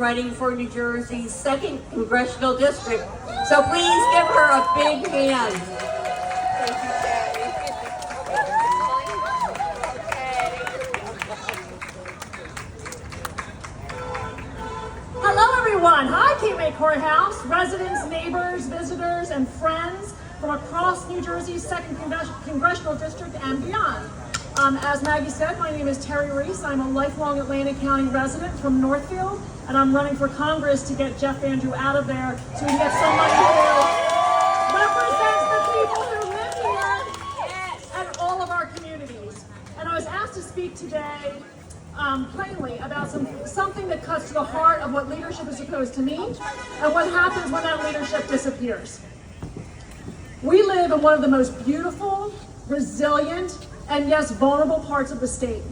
running for New Jersey's 2nd Congressional District. So please give her a big hand. Hello everyone. Hi Cape Courthouse, residents, neighbors, visitors, and friends from across New Jersey's 2nd Congressional District and beyond. As Maggie said, my name is Terry Reese. I'm a lifelong Atlantic County resident from Northfield, and I'm running for Congress to get Jeff Van Drew out of there so we can get somebody who represents the people who live here and all of our communities. And I was asked to speak today plainly about something that cuts to the heart of what leadership is supposed to mean and what happens when that leadership disappears. We live in one of the most beautiful, resilient, and yes, vulnerable parts of the state.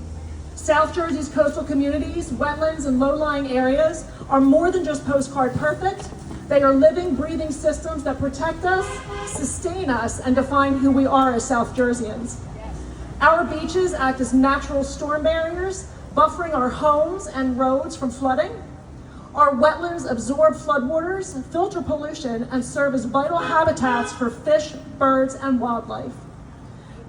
South Jersey's coastal communities, wetlands, and low-lying areas are more than just postcard perfect. They are living, breathing systems that protect us, sustain us, and define who we are as South Jerseyans. Our beaches act as natural storm barriers, buffering our homes and roads from flooding. Our wetlands absorb floodwaters, filter pollution, and serve as vital habitats for fish, birds, and wildlife.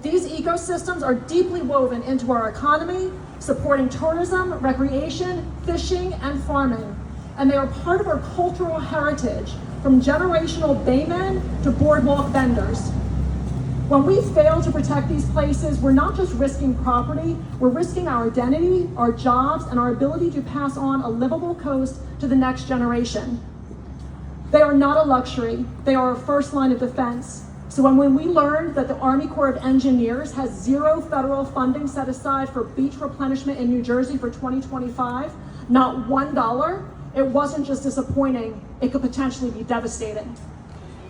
These ecosystems are deeply woven into our economy, supporting tourism, recreation, fishing, and farming. And they are part of our cultural heritage, from generational baymen to boardwalk vendors. When we fail to protect these places, we're not just risking property, we're risking our identity, our jobs, and our ability to pass on a livable coast to the next generation. They are not a luxury, they are a first line of defense. So when we learned that the Army Corps of Engineers has zero federal funding set aside for beach replenishment in New Jersey for 2025, not $1, it wasn't just disappointing, it could potentially be devastating.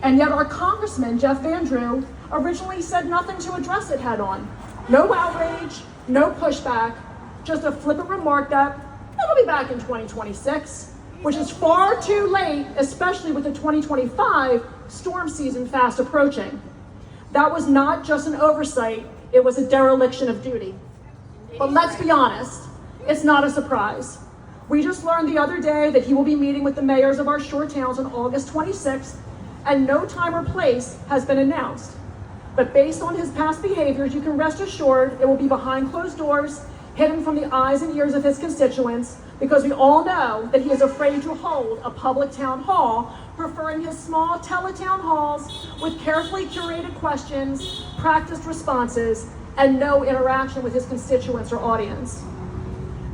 And yet our Congressman Jeff Van Drew originally said nothing to address it head on. No outrage, no pushback, just a flippant remark that it'll be back in 2026, which is far too late, especially with the 2025 storm season fast approaching. That was not just an oversight, it was a dereliction of duty. But let's be honest, it's not a surprise. We just learned the other day that he will be meeting with the mayors of our shore towns on August 26th, and no time or place has been announced. But based on his past behaviors, you can rest assured it will be behind closed doors, hidden from the eyes and ears of his constituents, because we all know that he is afraid to hold a public town hall, preferring his small teletown halls with carefully curated questions, practiced responses, and no interaction with his constituents or audience.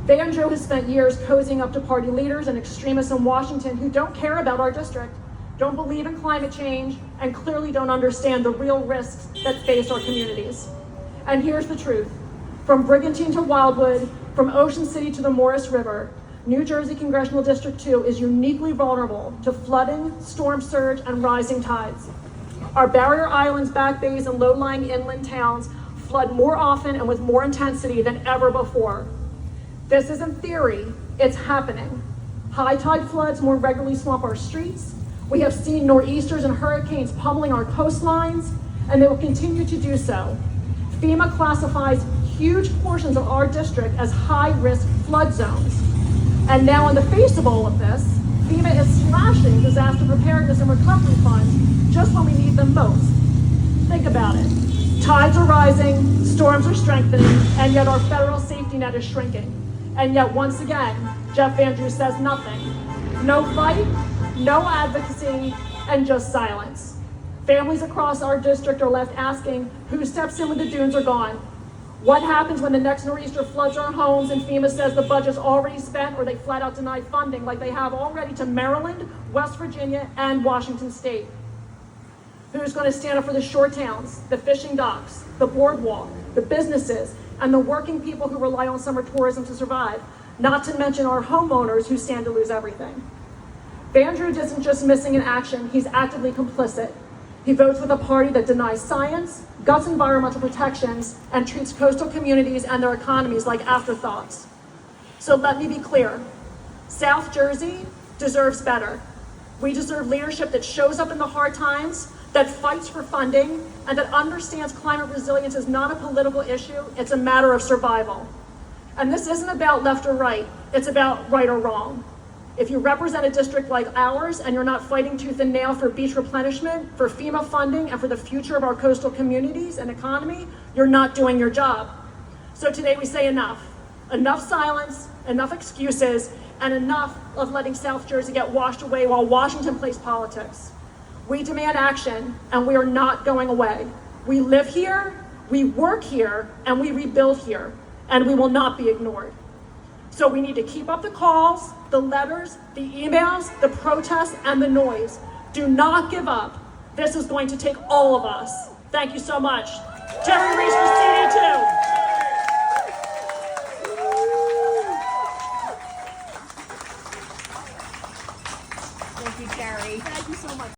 Van Drew has spent years cozying up to party leaders and extremists in Washington who don't care about our district, don't believe in climate change, and clearly don't understand the real risks that face our communities. And here's the truth. From Brigantine to Wildwood, from Ocean City to the Morris River, New Jersey Congressional District 2 is uniquely vulnerable to flooding, storm surge, and rising tides. Our barrier islands, back bays, and low-lying inland towns flood more often and with more intensity than ever before. This isn't theory, it's happening. High tide floods more regularly swamp our streets. We have seen nor'easters and hurricanes pummeling our coastlines, and they will continue to do so. FEMA classifies huge portions of our district as high-risk flood zones. And now in the face of all of this, FEMA is slashing disaster preparedness and recovery funds just when we need them most. Think about it. Tides are rising, storms are strengthening, and yet our federal safety net is shrinking. And yet once again, Jeff Van Drew says nothing. No fight, no advocacy, and just silence. Families across our district are left asking, who steps in when the dunes are gone? What happens when the next nor'easter floods our homes and FEMA says the budget's already spent, or they flat out deny funding like they have already to Maryland, West Virginia, and Washington State? Who's going to stand up for the shore towns, the fishing docks, the boardwalk, the businesses, and the working people who rely on summer tourism to survive, not to mention our homeowners who stand to lose everything? Van Drew isn't just missing in action, he's actively complicit. He votes with a party that denies science, guts environmental protections, and treats coastal communities and their economies like afterthoughts. So let me be clear. South Jersey deserves better. We deserve leadership that shows up in the hard times, that fights for funding, and that understands climate resilience is not a political issue, it's a matter of survival. And this isn't about left or right, it's about right or wrong. If you represent a district like ours and you're not fighting tooth and nail for beach replenishment, for FEMA funding, and for the future of our coastal communities and economy, you're not doing your job. So today we say enough. Enough silence, enough excuses, and enough of letting South Jersey get washed away while Washington plays politics. We demand action, and we are not going away. We live here, we work here, and we rebuild here, and we will not be ignored. So we need to keep up the calls, the letters, the emails, the protests, and the noise. Do not give up. This is going to take all of us. Thank you so much. Jerry Reese for CD2. Thank you, Carrie. Thank you so much.